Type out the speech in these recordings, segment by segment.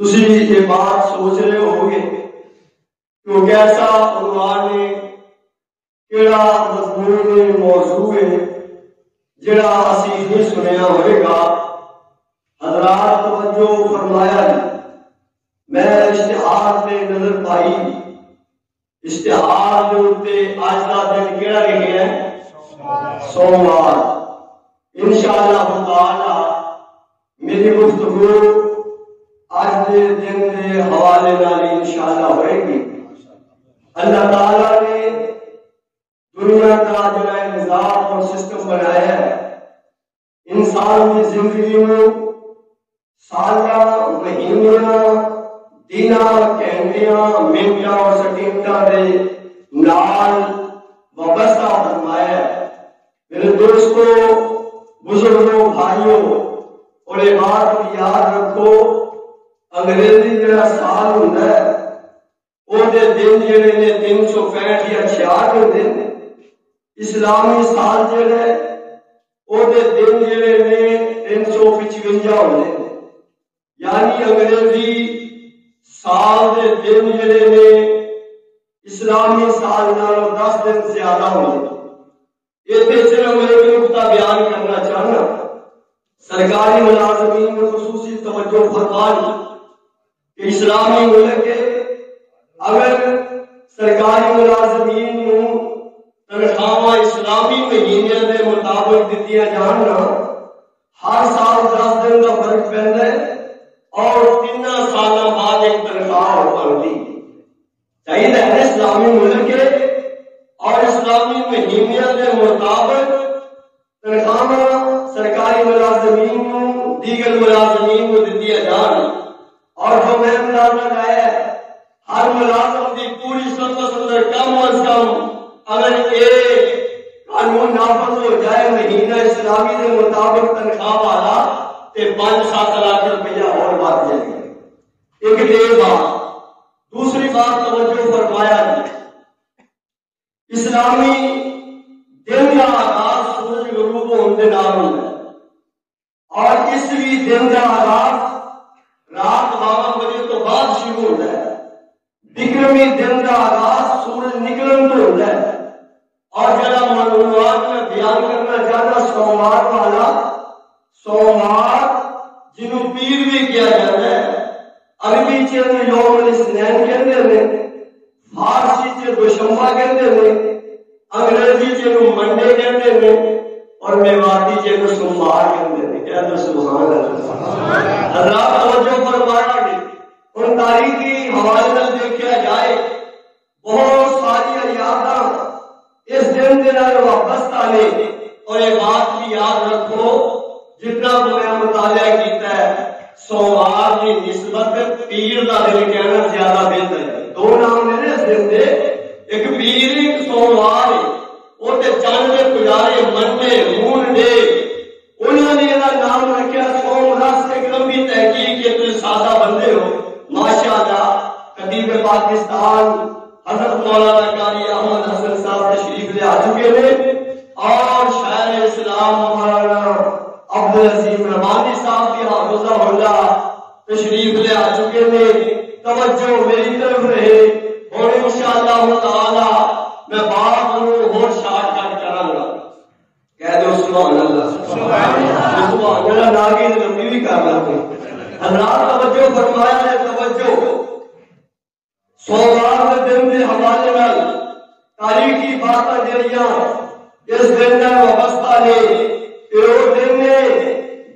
تسی یہ بات سوچ رہے ہو گے کہ کیسا عنوان ہے، کیڑا مضمون موضوع ہے جڑا اسی نہیں سنیا ہوئے گا۔ حضرات توجہ فرمایا جی، میں اشتہار پہ نظر پائی، اشتہار کے اوپر آج کا دن کیڑا لکھے ہے؟ سوموار۔ انشاءاللہ تعالی میری گفتگو آج کے دن کے حوالے نال انشاءاللہ ہوئے گی۔ اللہ تعالیٰ نے دنیا کا جو نظام اور سسٹم بنایا ہے، انسان کی زندگی میں سالیاں، مہینیاں، دناں، گھنٹیاں، منٹاں اور سیکنڈاں دے نال وابستہ فرمایا ہے۔ میرے دوستو، بزرگوں، بھائیوں، اور یہ بات یاد رکھو، انگریزی جڑا سال ہوتا ہے وہ دن جڑے نے 365 یا 66 ہوتے ہیں، اسلامی سال جڑے وہ دن جڑے نے 355 ہوتے ہیں، یعنی انگریزی سال دے دن جڑے نے اسلامی سال نالوں 10 دن زیادہ ہوتے ہیں۔ یہ صرف میں ایک نقطہ بیان کرنا چاہنا، سرکاری ملازمین میں خصوصی توجہ فرمانی کہ اسلامی ملک کے اگر سرکاری ملازمین کو تنخواہ اسلامی مہینے کے مطابق دیتیاں جاننا، ہر سال 10 دن کا فرق پہنتا ہے اور 3 سال بعد ایک تنخواہ بنتی چاہیے ہے اسلامی ملک کے اور اسلامی مہینے کے مطابق تنخواہ سرکاری ملازمین کو دیگر ملازمین کو دیتیاں جان، اور جو میں اندازہ لگایا ہے ہر ملازم کی پوری سرکس اندر کم از کم اگر ایک قانون نافذ ہو جائے مہینہ اسلامی کے مطابق تنخواہ والا تو 5-7 لاکھ روپیہ اور بات جائے گا۔ ایک یہ بات۔ دوسری بات توجہ فرمایا جی، اسلامی دن کا آغاز سورج غروب ہونے نال ہوتا ہے اور عیسوی دن کا آغاز رات 12 بجے تو بعد شروع ہوتا ہے۔ وکرمی دن کا آغاز سورج نکلن تو ہوتا ہے، اور جڑا موضوعات میں بیان کرنا چاہتا سوموار والا، سوموار جنہوں پیر بھی کیا جاتا ہے، عربی چیز یوم الاثنین کہتے ہیں، فارسی چیز دوشنبہ کہتے ہیں، انگریزی چیز منڈے کہتے ہیں، اور میواتی چیز سوموار کہتے ہیں۔ کہتے ہیں سبحان اللہ۔ حضرات توجہ فرمایا گے، ان تاریخی حوالے میں دیکھا جائے بہت ساری یاداں اس دن کے نال وابستہ نے، اور یہ بات بھی یاد رکھو جتنا میں مطالعہ کیتا ہے سوموار کی نسبت پیر کا دن کہنا زیادہ بہتر ہے۔ 2 نام نے اس دن دے، ایک پیر ایک سوموار ہے، وہ تے چند کے پجارے منڈے مون ڈے، انہوں نے یہ نام رکھا سوم رس۔ ایک لمبی تحقیق کے تم سادہ بندے ہو ماشاءاللہ۔ خطیب پاکستان حضرت مولانا قاری احمد حسن صاحب تشریف لے آ چکے ہیں، اور شاعر اسلام مولانا عبدالعظیم رحمانی صاحب کی حافظہ اللہ تشریف لے آ چکے ہیں۔ توجہ میری طرف رہے، اور انشاءاللہ تعالی میں بات اور شارٹ کٹ کروں گا۔ کہہ دو سبحان اللہ۔ سبحان اللہ ناگی لمبی بھی کر رہا ہوں۔ حضرات توجہ فرمایا ہے، توجہ سوموار کے دن کے حوالے نال تاریخی باتاں جڑیاں اس دن نال وابستہ نے، یہ وہ دن ہے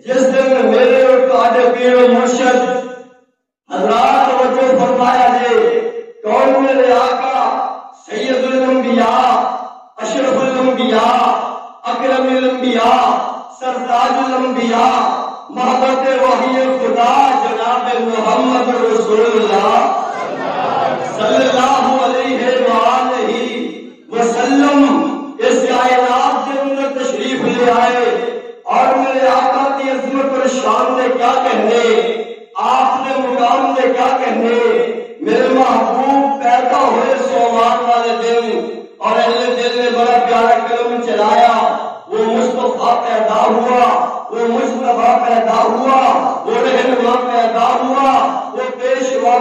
جس دن میرے اور تہاڈے پیر و مرشد حضرات توجہ فرمایا ہے، کون میرے آقا سید الانبیاء، اشرف الانبیاء، اکرم الانبیاء، سرتاج الانبیاء، محبت وحی خدا جناب محمد رسول اللہ صلی اللہ علیہ وآلہ وسلم اس کائنات کے اندر تشریف لے آئے، اور میرے آقا کی عظمت اور شان نے کیا کہنے، آپ نے مقام نے کیا کہنے، میرے محبوب پیدا ہوئے سوموار والے دن، اور اہل دل نے بڑا پیارا قلم چلایا، وہ مصطفیٰ پیدا ہوا، وہ مصطفیٰ پیدا ہوا، وہ رہنما پیدا ہوا، وہ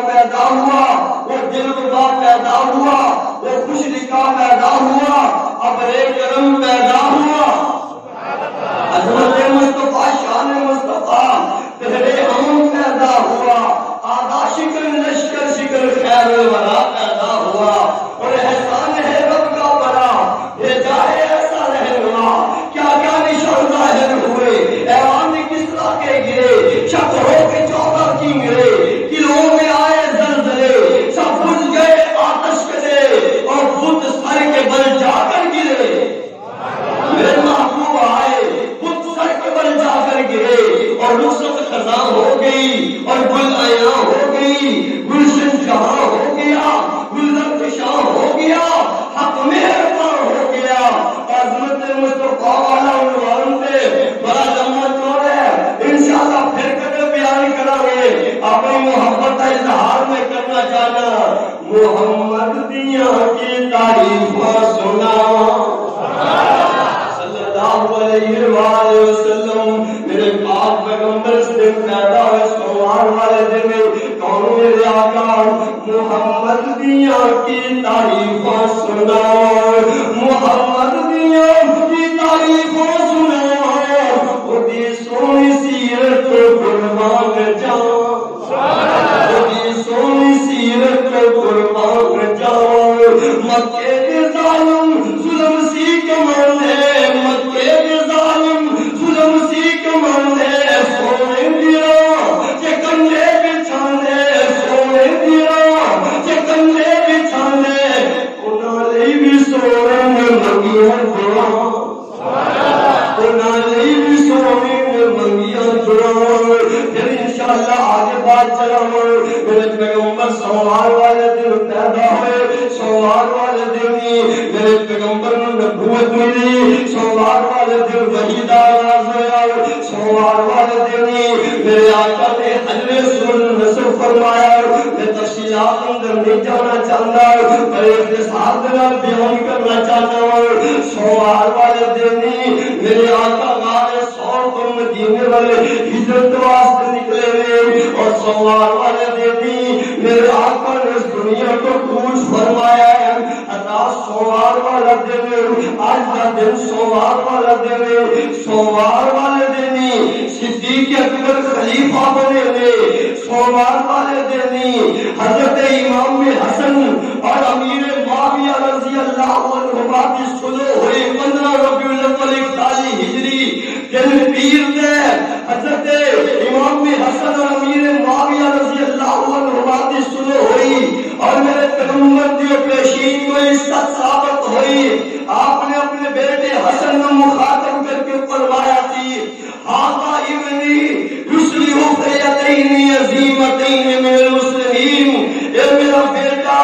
پیدا ہوا، وہ دلربا پیدا ہوا، وہ خوش نکاح پیدا ہوا، ابر کرم پیدا ہوا، عظمت مصطفیٰ شان مصطفیٰ پہلے امن پیدا ہوا، آدھا شکر لشکر شکر خیر الورا پیدا ہوا، اور احسان ہے رب کا بڑا بھیجا ہے ایسا رہنما، کیا کیا نشان ظاہر ہوئے، ایوان کسرا کے گرے، شکروں کے 14 کنگرے، قلعوں میں آئے زلزلے، سب بجھ گئے آتش کدے، اور بت سر کے بل جا کر گرے، میرے محبوب آئے بت سر کے بل جا کر گرے، اور رخصت خزاں ہو گئی، اور گل عیاں ہو گئی، گلشن جہاں ہو گیا، گلزر فشاں ہو گیا، حق مہرباں ہو گیا، عظمت مصطفیٰ والا عنوان پہ بڑا لمبا چوڑا ہے، انشاءاللہ پھر کبھی بیان کریں گے، اپنی محبت کا اظہار میں کرنا چاہنا، محمد دیا کی تعریف سنا صلی اللہ علیہ وآلہ وسلم، میرے پاک پیغمبر سے پیدا ہوئے سوار والے دن میں کون میرے آقا محمد دیا کی تعریف سنا، محمد دیا کی تعریف سنا، خودی سونی سیرت قربان جاؤ، خودی سونی سیرت قربان جاؤ، مکے کے ظالم ظلم سی کمر ہے، مکے کے ظالم ظلم سی کمر ہے، سونے دیا چکندے بچھانے، سونے دیا چکندے بچھانے، انہاں لئی بھی سونے منگیاں جڑا، انہاں لئی بھی سونے منگیاں جڑا، پھر انشاءاللہ آگے بات چلاؤں، میرے پیغمبر سوار والے دن پیدا ہوئے، سوار والے دن میرے پیغمبر نے نبوت ملی، سوار والے دن وحی دا آغاز ہوا، سوار والے دن میرے آقا نے حجر سن نصر فرمایا، میں تفصیلات اندر نہیں جانا چاہتا، پر اختصار دنا بیان کرنا چاہتا ہوں، سوار والے دن میرے آقا غار سور کو مدینے والے ہجرت واسطے نکلے ہوئے، اور سوار والے دن میرے آقا نے اس دنیا کو کوچ فرمایا ہے، عطا سوار والا دن، آج کا دن سوار والا دن، سوار والے دن صدیق اکبر خلیفہ بنے ہوئے، سوار والے دن حضرت امام حسن اور امیر معاویہ رضی اللہ عنہما کی صلح ہوئی 15 ربیع الاول 41 ہجری دن پیر دے، حضرت امام حسن اور امیر معاویہ رضی اللہ عنہما کی صلح ہوئی، اور میرے پیغمبر کی پیشین کو عزت ثابت ہوئی، آپ نے اپنے بیٹے حسن کو مخاطب کر کے فرمایا تھی، ہاذا ابنی یصلح فیتین عظیمتین من المسلمین، اے میرا بیٹا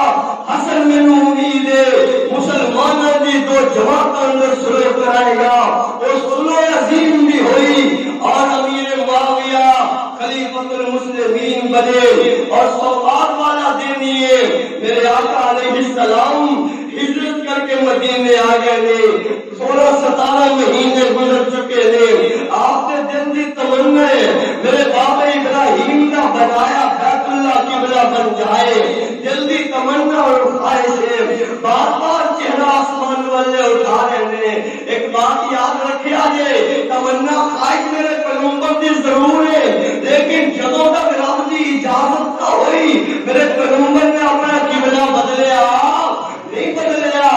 حسن میں امید ہے مسلمانوں کی 2 جماعتوں اندر صلح کرائے گا، اور صلح عظیم بھی ہوئی، اور امیر معاویہ خلیفۃ المسلمین بنے، اور سوار والا دن یہ میرے آقا علیہ السلام ہجرت کر کے مدینے آ گئے نے، 16-17 مہینے گزر چکے نے، آپ نے دل دی تمنا ہے میرے بابا ابراہیم کا بنایا بیت اللہ قبلہ بن جائے، دل دی تمنا اور خواہش ہے، بار بار چہرہ آسمان والے اٹھا رہے ہیں، ایک بات یاد رکھیا جے، تمنا خواہش میرے پیغمبر دی ضرور ہے، لیکن جدوں تک رب دی اجازت نہ ہوئی میرے پیغمبر نے اپنا قبلہ بدلیا نہیں بدلیا،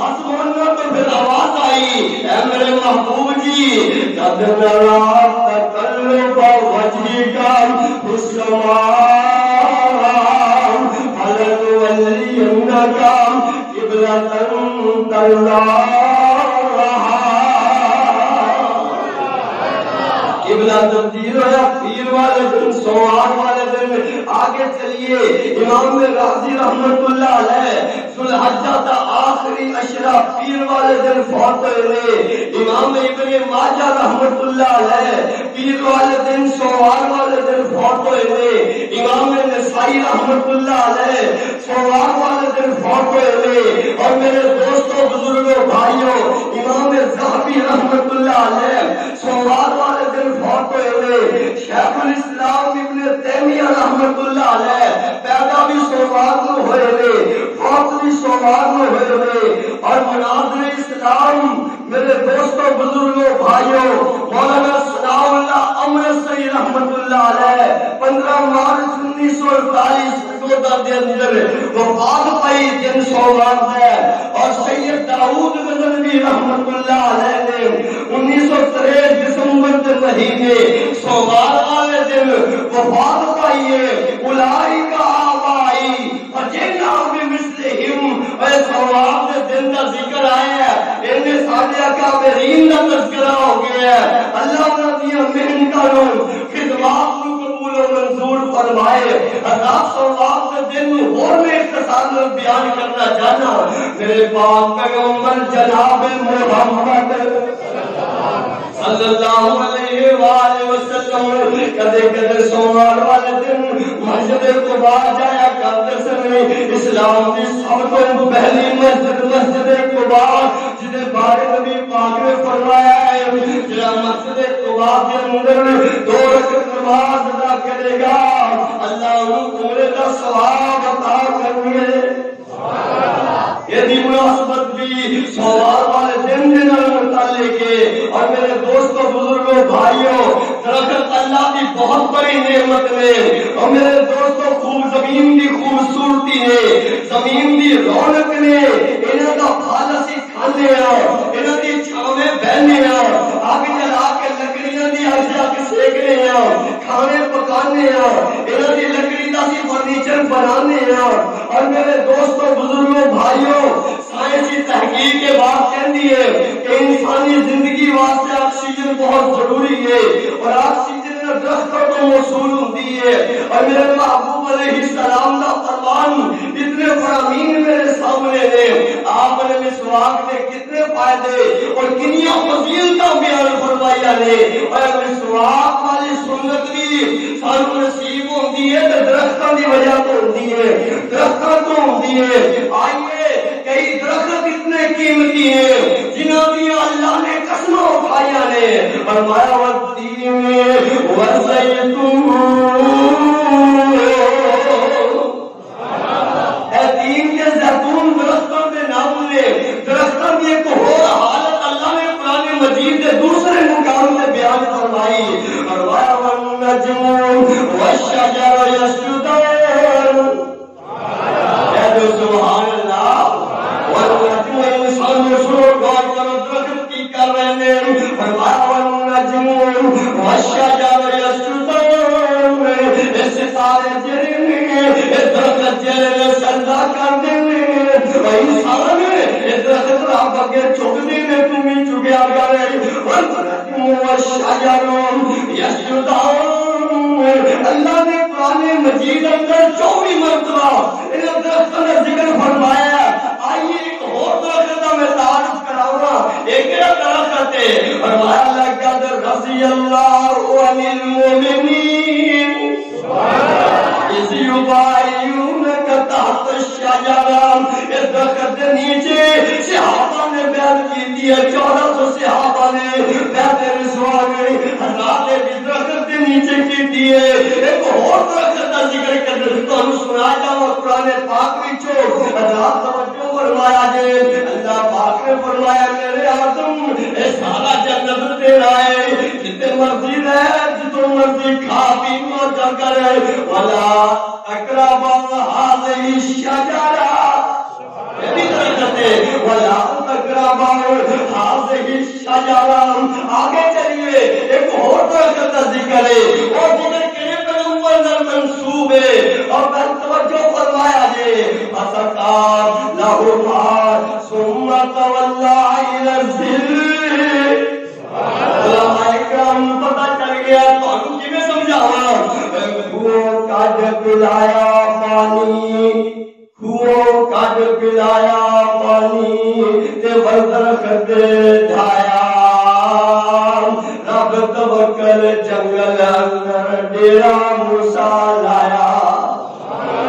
آسمان میں تو پھر آواز آئی، اے میرے محبوب جی جب نرا تقلب وجہکا فی السماء فلنولینکا قبلۃ ترضاها، قبلہ تبدیل ہوا پیر والے دن، سوار والے دن، آگے چلیے، امام راضی رحمت اللہ علیہ ذوالحجہ کا آخری عشرہ پیر والے دن فوت ہوئے، امام ابن ماجہ رحمت اللہ علیہ پیر والے دن سوار والے دن فوت ہوئے، امام نسائی رحمت اللہ علیہ سوار والے دن فوت ہوئے، اور میرے دوستوں بزرگوں بھائیوں امام ذہبی رحمت اللہ علیہ سوار والے دن فوت ہوئے، شیخ الاسلام ابن تیمیہ رحمت اللہ علیہ پیدا مارنے ہوئے اور مناظر اسلام میرے دوستوں بزرگوں بھائیوں مولانا ثناء اللہ امرتسری رحمت اللہ علیہ 15 مارچ 1948 سودہ کے اندر وفات پائی دن سوموار ہے اور سید داؤد غزنوی رحمت اللہ علیہ نے 1963 دسمبر کے مہینے سوموار والے دن وفات پائی ہے. اولئک آبائی فجئنا بمثلہم. اے سوموار کے دن کا ذکر آیا ہے انہیں سارے اکابرین کا تذکرہ ہو گیا ہے. اللہ نے دیا محنتوں خدمات کو قبول و منظور فرمائے. حضرات سوموار کے دن اور میں اختصار میں بیان کرنا چاہنا میرے پاک پیغمبر جناب محمد صلی اللہ علیہ وآلہ وسلم کدے کدے سوموار والے دن مسجد قباء جایا کرتے سنے. اسلام کی سب تو پہلی مسجد قباء جسے بارے نبی پاک نے فرمایا ہے جہاں مسجد قباء کے اندر 2 رکعت نماز ادا کرے گا اللہ عمرے کا ثواب عطا کریں گے. یہ دی مناسبت بھی سوموار والے دن کے متعلق ہے. اور میرے دوستوں بزرگوں بھائیوں درخت اللہ کی بہت بڑی نعمت ہے. اور میرے دوستوں خوب زمین کی خوبصورتی ہے زمین کی رونق نے انہاں دا پھل اسی کھانے انہاں دی چھاں میں بہنے آگ جلا کے لکڑیاں دی اگ سیکنے کھانے پکانے انہاں دی لکڑی دا سی فرنیچر بنانے. اور میرے دوستوں بزرگوں بھائیوں سائنسی تحقیق کے بعد کہتی ہے کہ انسانی زندگی واسطے آکسیجن بہت ضروری ہے اور آکسیجن درختوں کو موصول ہوتی ہے. اور میرے محبوب علیہ السلام کا فرمان اتنے فرامین میرے سامنے ہیں. آپ نے مسواک کے کتنے فائدے اور کنیا فضیلتاں بیان فرمایا نے. اور مسواک والی سنت بھی سانو نصیب ہوتی ہے تو درختوں کی وجہ تو ہوتی ہے درختوں تو ہوتی ہے. آئیے کئی درخت اتنے قیمتی ہیں جنہاں دی اللہ نے قسمیں اٹھایا نے. فرمایا والتین والزیتون اے تین کے زیتون درختوں کے نام نے. درختوں کی ایک اور حالت اللہ نے قرآن مجید کے دوسرے مقام سے بیان فرمائی. فرمایا والنجم والشجر یسجدان. سبحان اللہ. والنجم انسان سنو غور کرو درخت کی کر رہے ہیں. فرمایا والنجم والشجر یسجدان. اس سارے جرم درخت جرم سجدہ کر دیں انسان درخت رب اگے چک دیں تمہیں چکیا کرے. والنجم والشجر یسجدان. اللہ نے قرآن مجید اندر 24 مرتبہ ان درختوں کا ذکر فرمایا. آئیے ایک اور درخت کا میں تعارف کراؤں. ایک درخت ہے فرمایا لقد رضی اللہ عن المؤمنین اذ یبایعونک تحت الشجرہ. اس درخت کے نیچے صحابہ نے بیعت کی تھی 1400 صحابہ نے بیعت رضوان حضرات اس درخت کے نیچے کی تھی. ایک اور درخت کا ذکر کر تو سنا جاؤ قرآن پاک وچوں حضرات توجہ فرمایا جے. اللہ پاک نے فرمایا میرے آدم اے سارا جنت تیرا ہے جتنے مرضی رہ جتوں مرضی کھا پی موجہ کرے. ولا اقرب هذه الشجرہ. یہ بھی درخت ہے. ولا اقرب هذه الشجرہ. آگے چلیے ایک اور درخت کا ذکر ہے اور ذکر کرے پیغمبر نال منسوب ہے. اور میں توجہ فرمایا جے فسقا لهما ثم تولى الى الظل. علماء کرام پتہ چل گیا تو ہم کیویں سمجھاواں. خوہ کاج پلایا پانی خوہ کاج پلایا پانی تے درخت ڈھایا. رب توکل جنگل اندر ڈیرا موسیٰ لایا.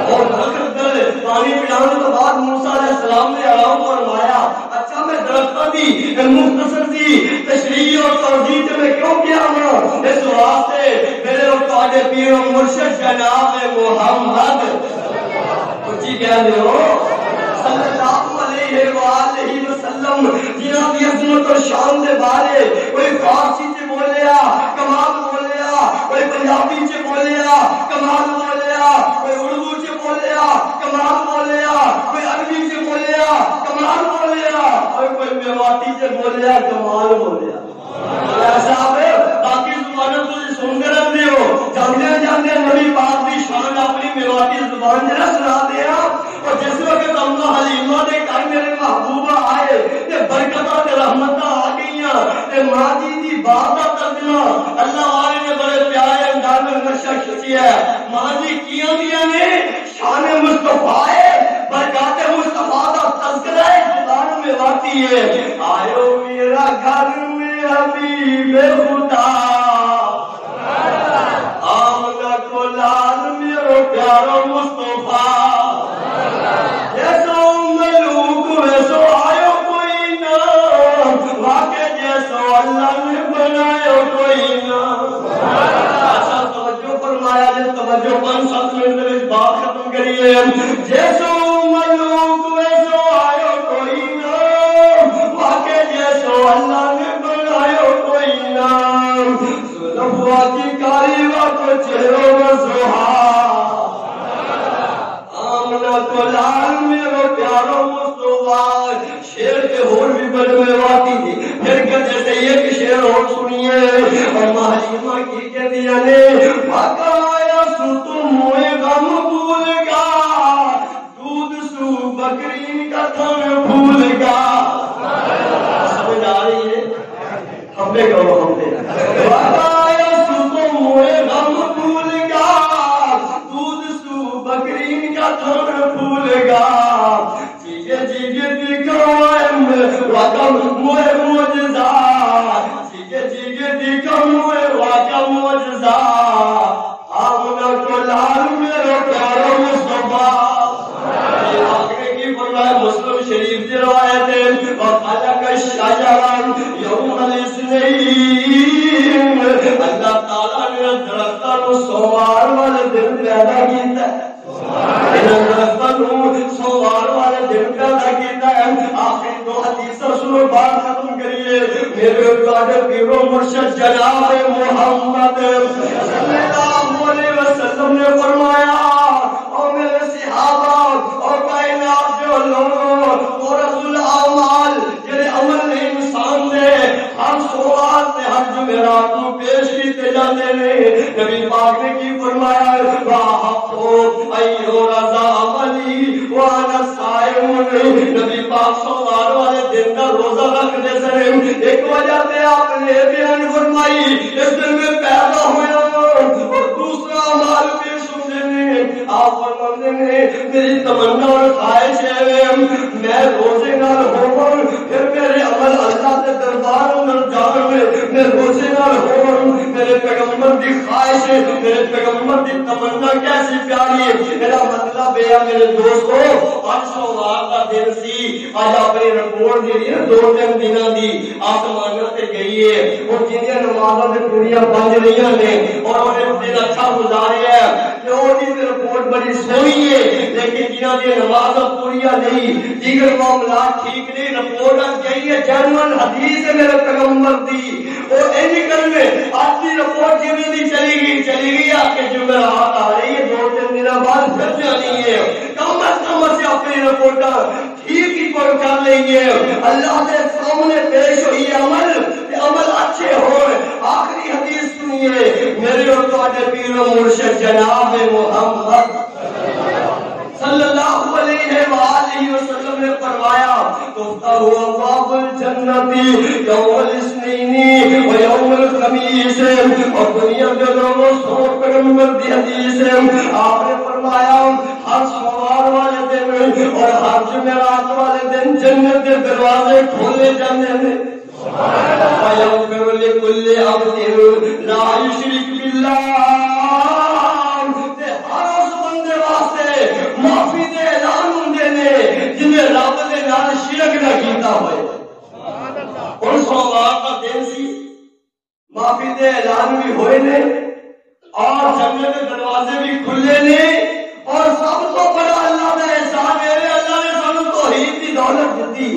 اور درخت پانی پلانے کے بعد موسیٰ علیہ السلام نے آرام فرمایا. اچھا میں درختوں کی مختصر سی تشریح اور توضیح میں کیوں کیا ہوں اس واسطے میرے اور تواڈے پیر و مرشد جناب محمد کچھ کہہ رہے ہو صلی اللہ دی عظمت اور شان دے بارے کوئی فارسی چ بولیا کمال بولیا، کوئی پنجابی چ بولیا کمال بولیا، کوئی اردو چ بولیا کمال بولیا، کوئی عربی چ بولیا کمال بولیا، اور کوئی میواتی چ بولیا کمال بولیا۔ صاحب باقی زبانوں کو سنتے رہتے ہو، جاندے جاندے نبی پاک کی شان اپنی میواتی زبان جرا سنا دیا۔ اور جس وقت اماں حلیمہ دے گھر میرے محبوبہ آئے تے برکتاں تے رحمتاں آ گئیاں تے ماں جی دی بات دا ترجمہ اللہ والے نے بڑے پیارے انداز میں نقشہ کھینچیا ہے۔ ماں جی کیاں دیاں نے شان مصطفیٰ ہے، برکات مصطفیٰ دا تذکرہ ہے زبان میں واتی ہے۔ آئیو میرا گھر میں حبیب خدا آمنہ کو لال میرو پیارو مصطفیٰ، جیسو ملوک ویسو آئیو کوئی نا، واقع جیسو اللہ نے بنائیو کوئی نا۔ اچھا توجہ فرمایا جی، توجہ 5-7 منٹ میں بات ختم کریے۔ جیسو ملوک ویسو آئیو کوئی نا، واقع جیسو اللہ نے بنائیو کوئی نا، زلفوا کی کاری واقع چہروں میں سہا، آمنہ کو لال میرو پیارو مصطفیٰ۔ شیر کے ہور بھی بڑے میں واتی تھی، پھر کہتے سے ایک شیر اور سنیے۔ اور حلیمہ کی کہہ دیا نے بقایا سو تم موئے غم بھول گا، دودھ سو بکرین کا تھن بھول گا۔ سمجھ آ رہی ہے؟ ہم نے کہو ہم نے بقایا سو تم موئے غم بھول گا، دودھ سو بکرین کا تھن بھول گا، جیگے جیگے دکھائیں واقع موئے معجزہ، جیگے جیگے دکھا موئے واقع معجزہ، آمنہ کو لال میرے پیارو مصطفیٰ۔ یہ واقعے کی فرمائے مسلم شریف کی روایت ہے۔ اور خالق الشجران یوم الاثنین، اللہ تعالیٰ نے درختہ کو سوار والے دن پیدا کیتا ہے، سوار والے دن پیدا کیتا ہے۔ آخری 2 حدیثیں سنو، بات ختم کریے۔ میرے پیارے پیر و مرشد جناب محمد صلی اللہ علیہ وسلم نے فرمایا، اور میرے صحابہ اور کائنات کے علماء اور رسول اعمال جنہیں عمل نے انسان نے ہر سوال سے ہر جمعرات کو پیش کیتے جاتے نے، نبی پاک نے کی فرمایا، واحفو ایو رضا عملی وانا صائم۔ نبی پاک سوال والے دن کا روزہ رکھنے سے ایک وجہ پہ آپ نے بیان فرمائی، اس دن میں پیدا ہویا اور دوسرا عمال پیش ہونے نے آپ فرماتے نے میری تمنا اور خواہش ہے میں روزے نال ہوواں، پھر میرے عمل اللہ کے دربار اندر جان میں روزے نال ہوواں۔ میرے پیغمبر دی خواہش ہے، میرے پیغمبر دی تمنا کیسی پیاری ہے۔ میرا مطلب ہے میرے دوستو، آج سوال کا دن سی، آج اپنی رپورٹ جی 2-3 دنوں دی آسمانوں تے گئی ہے، اور جنہیں نمازوں سے پوریاں بن رہی نے اور انہیں دن اچھا گزارے ہے کہ وہ دی رپورٹ بڑی سونی ہے، لیکن جنہاں دی نمازیں پوریاں نہیں، دیگر معاملات ٹھیک نہیں، رپورٹ گئی ہے جنون حدیث ہے میرے پیغمبر دی، اور اینی کرنے آج دی رپورٹ جنہیں دی چلی گئی آپ کے جمعرات آ رہی ہے، 2-3 دنوں بعد پھر جانی ہے۔ کم از کم سے اپنی رپورٹاں ٹھیک ہی پر کر لیں گے، اللہ کے سامنے پیش ہوئی عمل اچھے ہو۔ آخری حدیث سنیے، میرے اور تواڈے پیر و مرشد جناب محمد صلی اللہ علیہ وآلہ وسلم نے فرمایا، تفتح ابواب الجنت یوم الاثنین و یوم الخمیس۔ اور دنیا کے لوگوں سو پیغمبر دی حدیث ہے، آپ نے فرمایا ہر سوار والے دن اور ہر جمعرات والے دن جنت کے دروازے کھولے جاتے ہیں۔ وَيَغْفِرُ لِكُلِّ عَبْدٍ لَا يُشْرِكُ بِاللَّهِ، ہر اس بندے واسطے معافی دے اعلان ہوندے نے جنہیں رب دے نال شرک نہ کیتا ہوئے۔ اور سوال کا دن سی، معافی دے اعلان بھی ہوئے نے اور جنت کے دروازے بھی کھلے نے، اور سب تو بڑا اللہ کا احسان ہے، اللہ نے سانو توحید دی دولت دی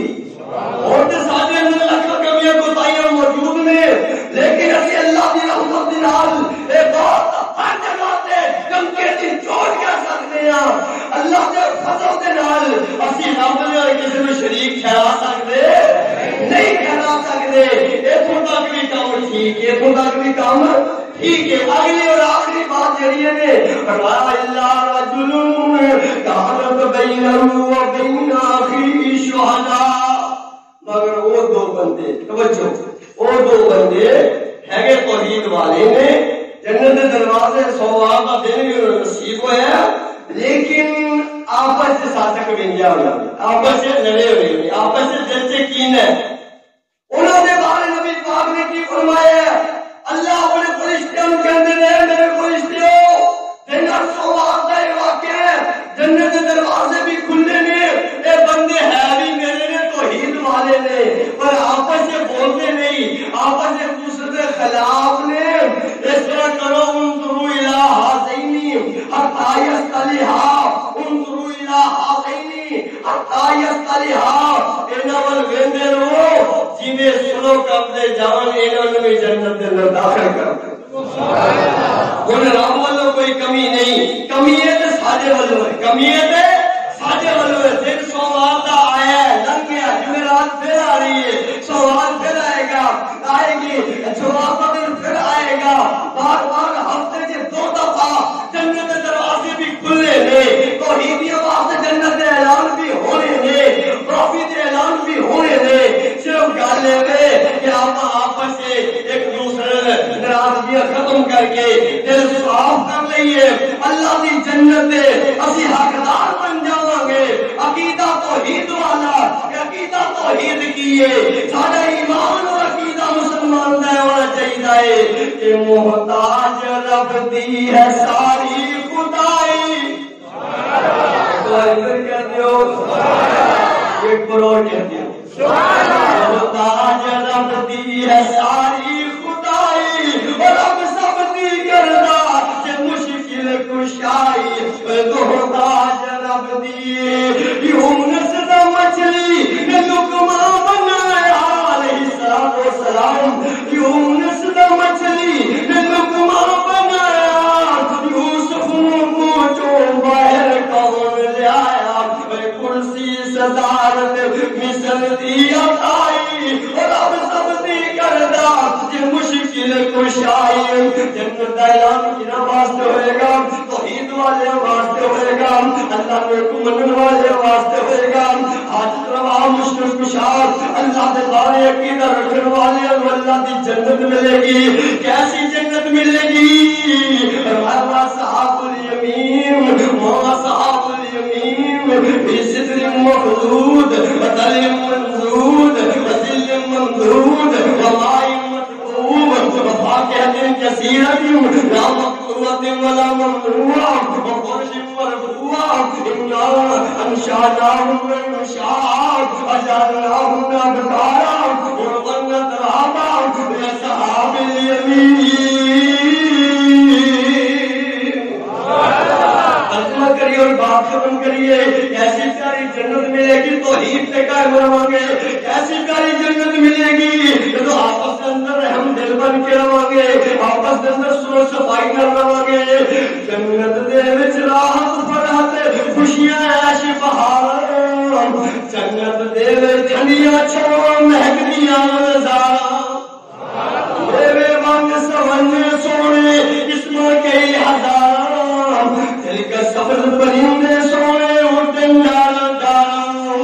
اور تے ساڈے اندر نال اے بہت ہر جگہ تے دمکے دی چوٹ کر سکتے ہیں اللہ دے فضل دے نال اسی رب دے اور کسی نوں شریک ٹھہرا سکتے نہیں ٹھہرا سکتے اتوں تک بھی کام ٹھیک ہے اتوں تک بھی کام ٹھیک ہے اگلی اور آخری بات جڑی ہے فرمایا الا رجل كانت بينه وبين اخيه شهداء مگر وہ دو بندے توجہ وہ دو بندے ہے توحید والے نے جنت کے دروازے ثواب کا دن بھی انہیں نصیب ہوا لیکن آپس سے ساتھ کبنجا ہونا آپس سے لڑے ہوئے آپس سے دل سے کین ہے انہوں نے بارے نبی پاک نے کی فرمایا اللہ اپنے فرشتوں کے اندر میرے فرشتوں جنت ثواب کا واقعہ ہے جنت کے دروازے بھی کھلے نے اے بندے ہے بھی میرے نے توحید والے نے پر آپس سے بولتے نہیں آپس سے دوسرے کے خلاف نے اس طرح کرو انظروا الى هذين حتى يصطلحا انظروا الى هذين حتى يصطلحا انہاں ول ویندے رہو جویں سنو کپڑے جان انہاں نوں بھی جنت دے اندر داخل کر دے سبحان اللہ ہن رب والوں کوئی کمی نہیں کمی ہے تے ساڈے والوں ہے کمی ہے تے ساڈے والوں ہے دن سوموار دا آیا ہے لنگ گیا جمعرات پھر آ رہی ہے سوموار پھر آئے گا آئے گی جمعہ کا دن پھر آئے گا بار بار ہفتے کے 2 دفعہ جنت کے دروازے بھی کھلے نے توحیدی واسطے جنت کے اعلان بھی ہونے نے پروفی کے اعلان بھی ہونے نے صرف گل ہے کہ آپ آپس سے ایک دوسرے ناراضگیاں ختم کر کے دل صاف کر لئیے اللہ کی جنت دے اسی حقدار بن جاواں گے عقیدہ توحید والا عقیدہ توحید کی ہے سارا ایمان اور عقیدہ مسلمان دا ہونا چاہیے کہ محتاج رب دی ہے ساری خدائی کہتے ہو ایک کروڑ کہتے ہو محتاج رب دی ہے ساری خدائی اور اب سب دی کردا کہ مشکل کشائی محتاج رب دی یونس دا مچھلی نے لقمہ بنایا علیہ السلام یونس دا مچھلی نے لقمہ بنایا یوسف کو جو باہر کون لے آیا کرسی صدارت مثل دی عطائی اور اب سب دی کردا یہ مشکل کشائی جنت کا اعلان کنا واسطے ہوئے گا توحید والے واسطے ہوئے گا اللہ کو منن والے واسطے ہوئے گا حاجت روا مشکل کشا اللہ کے بارے عقیدہ رکھنے والے اللہ کی جنت ملے گی کیسی جنت ملے گی فرمایا صحاب الیمین ما صحاب الیمین فی سدر مخضود وطل منضود وظل ممدود وماء مسكوب وفاكهة كثيرة لا مقطوعة ولا ممنوعة وفرش مرفوع إنا أنشأناهن إنشاء وجعلناهن أبكارا عربا ترابا لأصحاب اليمين ترجمہ کریے اور بات ختم کریے ایسی پیاری جنت ملے گی توحید پہ قائم رہو گے ایسی پیاری جنت ملے گی تو آپس کے اندر رحم دل بن کے رہو گے آپس کے اندر سلو صفائی کر رہو گے جنت دے وچ راحت فرحت خوشیاں عیش بہار جنت دے وچ ٹھنڈیاں چھاواں مہکدیاں نظارہ میرے من سمن سونے اسم کئی ہزار دل کا سفر پرندے سونے اڑن ڈالا ڈالا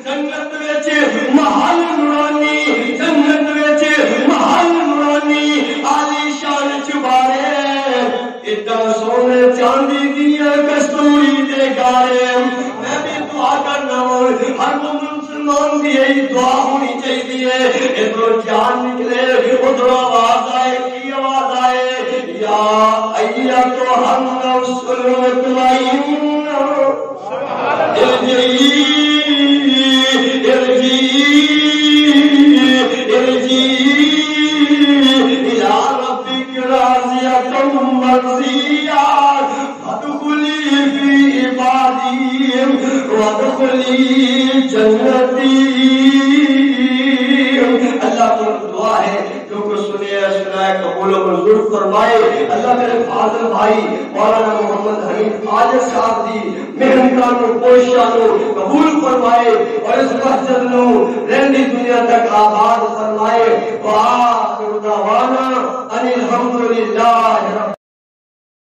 جنت وچ محل نورانی جنت وچ محل نورانی عالی شان چبارے اتنا سونے چاندی دیا کستوری دے گارے میں بھی دعا کرنا ہوں ہر مسلمان کی یہی دعا ہونی چاہیے ادھر جان نکلے ادھر آواز آئے کی آواز آئے یا ایتھا النفس المطمئنہ ارجعی الی ربک راضیۃ مرضیہ فادخلی فی عبادی وادخلی جنتی اللہ کو دعا ہے جو کو سنے سنائے قبول و منظور فرمائے. اللہ میرے فاضل بھائی مولانا محمد حنیف عاجز صاحب دی مہنگانو کوششانو قبول فرمائے اور اس مسجد نو رہندی دنیا تک آباد فرمائے. وآخر دعوانا ان الحمدللہ.